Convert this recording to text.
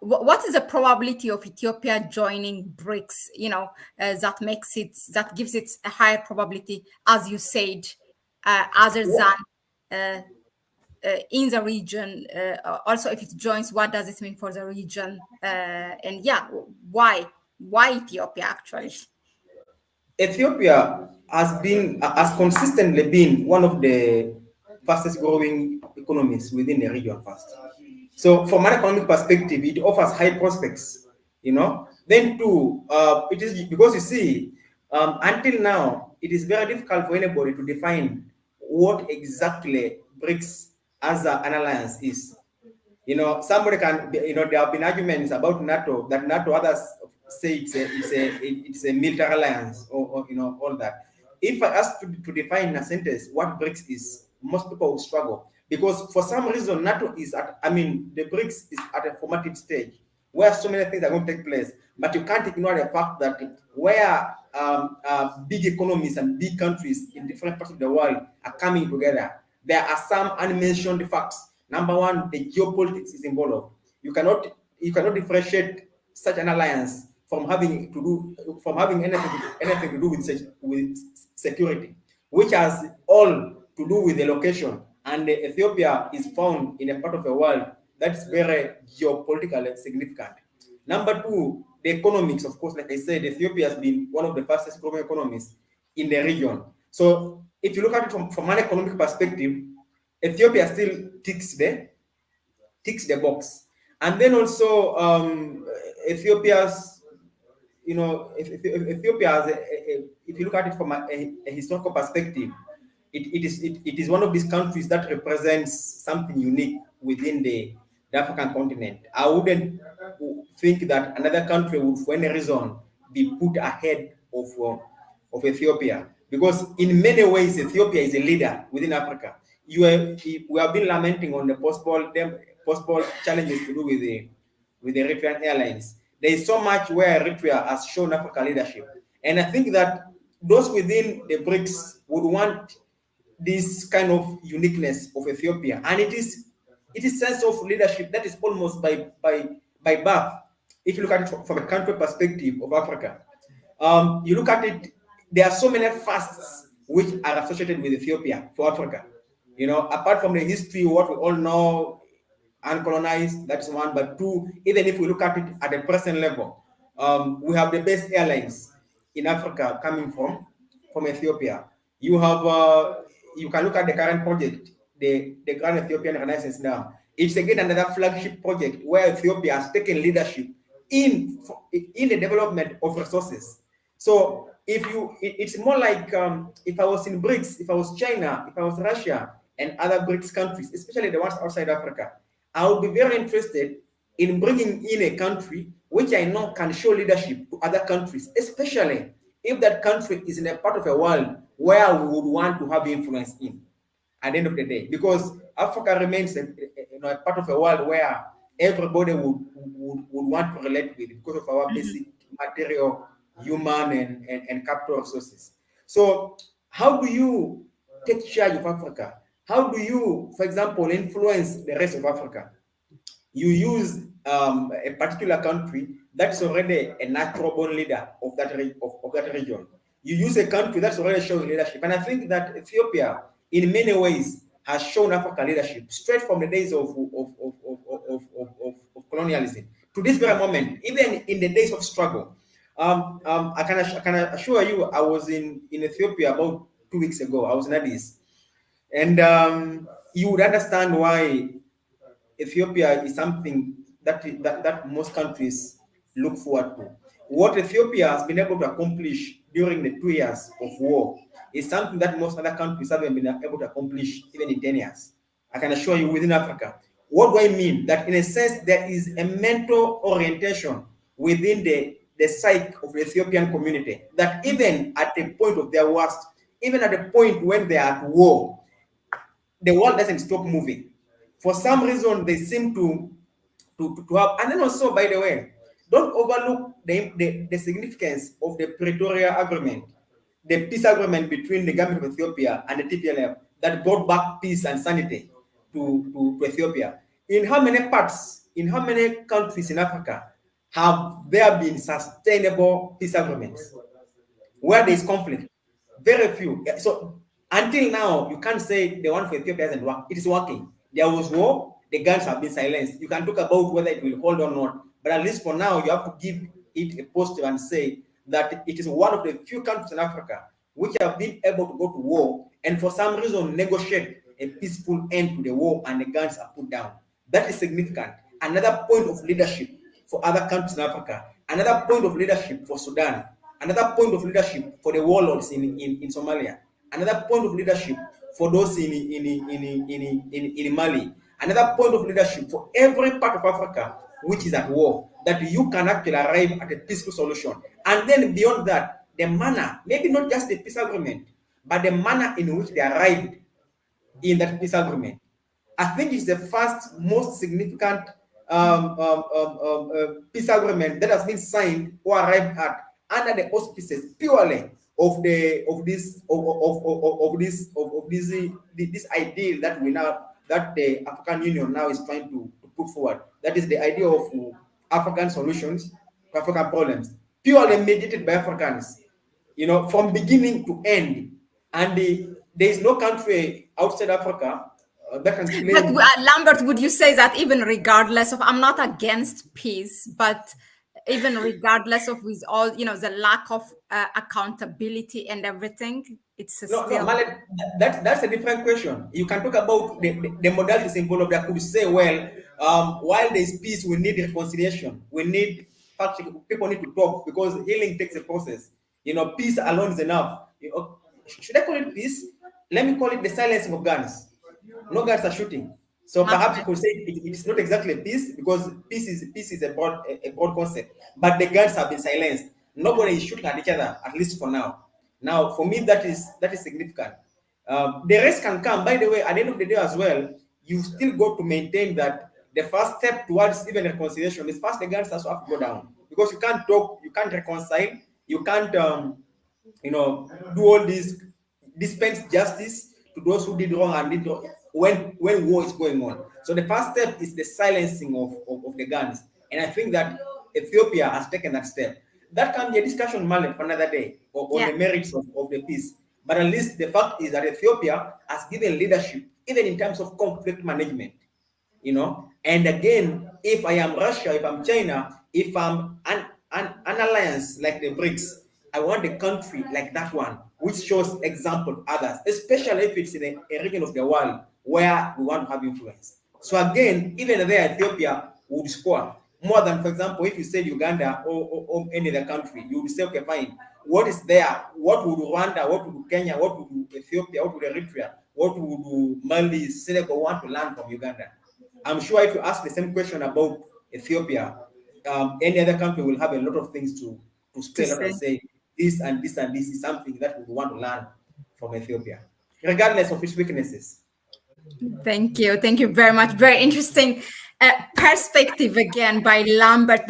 what is the probability of Ethiopia joining BRICS? That gives it a higher probability, as you said, other than in the region. Also, if it joins, what does it mean for the region? And yeah, why Ethiopia actually? Ethiopia has consistently been one of the fastest growing economies within the region first. So from an economic perspective, it offers high prospects, Then too, it is because you see, until now, it is very difficult for anybody to define what exactly BRICS as an alliance is. Somebody can, there have been arguments about NATO, that NATO, others say it's a military alliance, or all that. If I ask to define in a sentence what BRICS is, most people will struggle, because for some reason NATO is the BRICS is at a formative stage where so many things are going to take place, but you can't ignore the fact that where big economies and big countries in different parts of the world are coming together, there are some unmentioned facts. Number one, the geopolitics is involved. You cannot differentiate such an alliance from having anything to do with security, which has all to do with the location. And Ethiopia is found in a part of the world that's very geopolitically significant. Number two, the economics, of course, like I said, Ethiopia has been one of the fastest growing economies in the region. So if you look at it from an economic perspective, Ethiopia still ticks the box. And then also Ethiopia's, Ethiopia has if you look at it from a historical perspective, it is one of these countries that represents something unique within the African continent. I wouldn't think that another country would, for any reason, be put ahead of Ethiopia, because in many ways Ethiopia is a leader within Africa. We have been lamenting on the possible challenges to do with the Eritrean airlines. There is so much where Eritrea has shown Africa leadership, and I think that those within the BRICS would want this kind of uniqueness of Ethiopia, and it is sense of leadership that is almost by birth. If you look at it from a country perspective of Africa, you look at it, there are so many fasts which are associated with Ethiopia for Africa. Apart from the history, what we all know, uncolonized, that's one. But two, even if we look at it at the present level, we have the best airlines in Africa coming from Ethiopia. You have you can look at the current project, the Grand Ethiopian Renaissance now. It's again another flagship project where Ethiopia has taken leadership in the development of resources. So it's more like if I was in BRICS, if I was China, if I was Russia and other BRICS countries, especially the ones outside Africa, I would be very interested in bringing in a country which I know can show leadership to other countries, especially if that country is in a part of the world where we would want to have influence in at the end of the day. Because Africa remains a part of the world where everybody would want to relate with because of our basic material, human, and capital resources. So how do you take charge of Africa? How do you, for example, influence the rest of Africa? You use a particular country that's already a natural born leader of that region. You use a country that's already showing leadership. And I think that Ethiopia, in many ways, has shown Africa leadership straight from the days of colonialism to this very moment, even in the days of struggle. I can assure you, I was in Ethiopia about 2 weeks ago. I was in Addis. And you would understand why Ethiopia is something that most countries look forward to. What Ethiopia has been able to accomplish during the 2 years of war is something that most other countries haven't been able to accomplish even in 10 years. I can assure you, within Africa. What do I mean? That in a sense, there is a mental orientation within the psyche of the Ethiopian community, that even at the point of their worst, even at the point when they are at war, the world doesn't stop moving. For some reason, they seem to have, and then also, by the way, don't overlook the significance of the Pretoria Agreement, the peace agreement between the government of Ethiopia and the TPLF that brought back peace and sanity to Ethiopia. In how many parts in how many countries in Africa have there been sustainable peace agreements where there is conflict? Very few. So until now, you can't say the one for Ethiopia hasn't worked. It is working. There was war, the guns have been silenced. You can talk about whether it will hold or not, but at least for now, you have to give it a positive and say that it is one of the few countries in Africa which have been able to go to war and for some reason negotiate a peaceful end to the war and the guns are put down. That is significant. Another point of leadership for other countries in Africa. Another point of leadership for Sudan. Another point of leadership for the warlords in Somalia. Another point of leadership for those in Mali. Another point of leadership for every part of Africa which is at war, that you can actually arrive at a peaceful solution. And then beyond that, the manner, maybe not just the peace agreement, but the manner in which they arrived in that peace agreement, I think it's the first most significant peace agreement that has been signed or arrived at under the auspices purely of this ideal that we now, that the African Union now is trying to put forward. That is the idea of African solutions to African problems, purely mediated by Africans, you know, from beginning to end. And there is no country outside Africa that can claim. But Lambert, would you say that even regardless of, I'm not against peace, but even regardless of with all, you know, the lack of accountability and everything, it's still... No, Mahlet, that's a different question. You can talk about the modalities involved. I could say, well, while there's peace, we need reconciliation. We need, people need to talk because healing takes a process. You know, peace alone is enough. You know, should I call it peace? Let me call it the silencing of guns. No guns are shooting. So perhaps you could say it's not exactly peace because peace is a broad concept. But the guns have been silenced. Nobody is shooting at each other, at least for now. Now, for me, that is significant. The rest can come. By the way, at the end of the day as well, you still got to maintain that the first step towards even reconciliation is first the guns also have to go down, because you can't talk, you can't reconcile, you can't you know, do all this, dispense justice to those who did wrong and did wrong when war is going on. So the first step is the silencing of the guns, and I think that Ethiopia has taken that step. That can be a discussion, Mahlet, for another day, on the merits of the peace. But at least the fact is that Ethiopia has given leadership, even in terms of conflict management, you know. And again, if I am Russia, if I'm China, if I'm an alliance like the Brics, I want a country like that one, which shows example to others, especially if it's in a region of the world where we want to have influence. So again, even there, Ethiopia would score more than, for example, if you said Uganda or any other country, you would say, okay, fine. What is there? What would Rwanda, what would Kenya, what would Ethiopia, what would Eritrea, what would Mali, Senegal want to learn from Uganda? I'm sure if you ask the same question about Ethiopia, any other country will have a lot of things to spell out and say, this and this and this is something that we want to learn from Ethiopia, regardless of its weaknesses. Thank you. Thank you very much. Very interesting perspective again by Lambert.